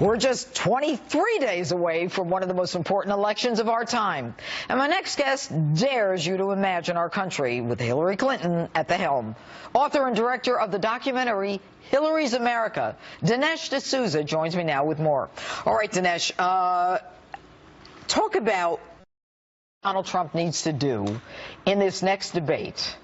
We're just 23 days away from one of the most important elections of our time. And my next guest dares you to imagine our country with Hillary Clinton at the helm. Author and director of the documentary Hillary's America, Dinesh D'Souza joins me now with more. All right, Dinesh, talk about what Donald Trump needs to do in this next debate.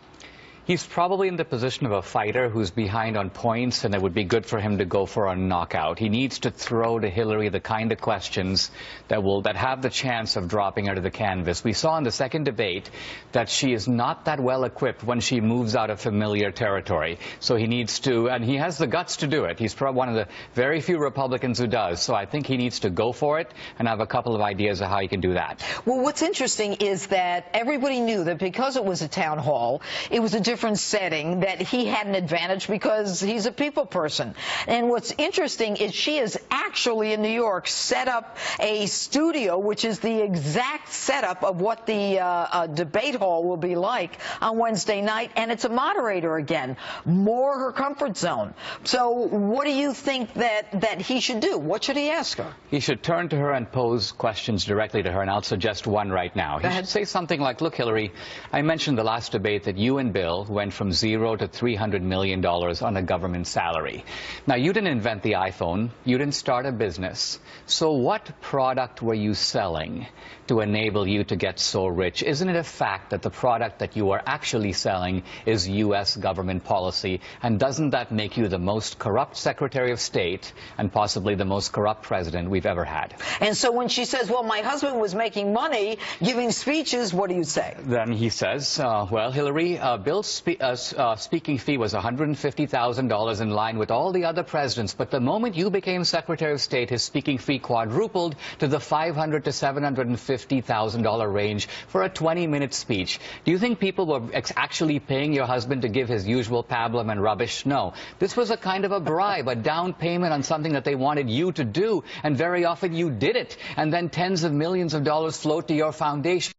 He's probably in the position of a fighter who's behind on points, and it would be good for him to go for a knockout. He needs to throw to Hillary the kind of questions that have the chance of dropping her to the canvas. We saw in the second debate that she is not that well equipped when she moves out of familiar territory. So he needs to, and he has the guts to do it. He's probably one of the very few Republicans who does. So I think he needs to go for it, and I have a couple of ideas of how he can do that. Well, what's interesting is that everybody knew that because it was a town hall, it was a different setting, that he had an advantage because he's a people person. And what's interesting is she is actually in New York set up a studio, which is the exact setup of what the debate hall will be like on Wednesday night, and it's a moderator again, more her comfort zone. So what do you think that he should do? What should he ask her? He should turn to her and pose questions directly to her, and I'll suggest one right now. He should say something like, look, Hillary, I mentioned the last debate that you and Bill went from $0 to $300 million on a government salary. Now, you didn't invent the iPhone. You didn't start a business. So what product were you selling to enable you to get so rich? Isn't it a fact that the product that you are actually selling is U.S. government policy? And doesn't that make you the most corrupt Secretary of State and possibly the most corrupt president we've ever had? And so when she says, well, my husband was making money giving speeches, what do you say? Then he says, well, Hillary, Bill's speaking fee was $150,000 in line with all the other presidents. But the moment you became Secretary of State, his speaking fee quadrupled to the $500,000 to $750,000 range for a 20-minute speech. Do you think people were actually paying your husband to give his usual pablum and rubbish? No. This was a kind of a bribe, a down payment on something that they wanted you to do. And very often you did it. And then tens of millions of dollars flowed to your foundation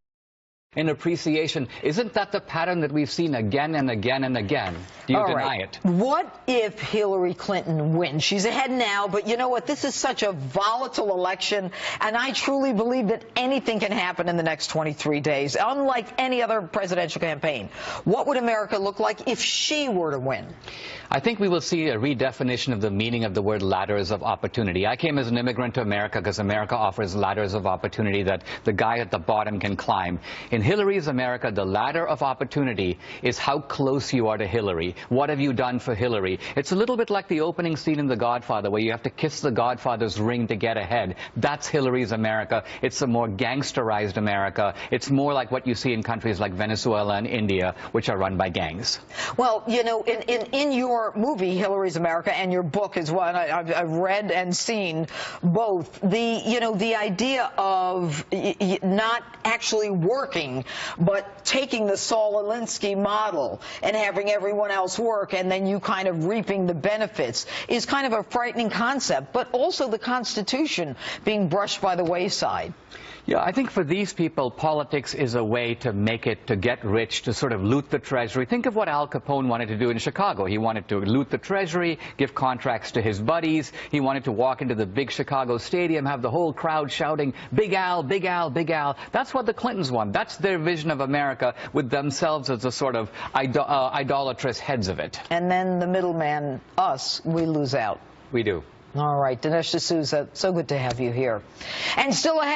in appreciation. Isn't that the pattern that we've seen again and again and again? Do you deny it? What if Hillary Clinton wins? She's ahead now, but you know what? This is such a volatile election, and I truly believe that anything can happen in the next 23 days, unlike any other presidential campaign. What would America look like if she were to win? I think we will see a redefinition of the meaning of the word ladders of opportunity. I came as an immigrant to America because America offers ladders of opportunity that the guy at the bottom can climb. In Hillary's America, the ladder of opportunity is how close you are to Hillary. What have you done for Hillary? It's a little bit like the opening scene in The Godfather, where you have to kiss the Godfather's ring to get ahead. That's Hillary's America. It's a more gangsterized America. It's more like what you see in countries like Venezuela and India, which are run by gangs. Well, you know, in your movie, Hillary's America, and your book as well, and I've read and seen both, the idea of not actually working, but taking the Saul Alinsky model and having everyone else work, and then you kind of reaping the benefits, is kind of a frightening concept, but also the Constitution being brushed by the wayside. Yeah, I think for these people, politics is a way to make it, to get rich, to sort of loot the treasury. Think of what Al Capone wanted to do in Chicago. He wanted to loot the treasury, give contracts to his buddies. He wanted to walk into the big Chicago stadium, have the whole crowd shouting, "Big Al, Big Al, Big Al." That's what the Clintons want. That's their vision of America, with themselves as a sort of idolatrous heads of it. And then the middleman, us, we lose out. We do. All right, Dinesh D'Souza, so good to have you here. And still ahead.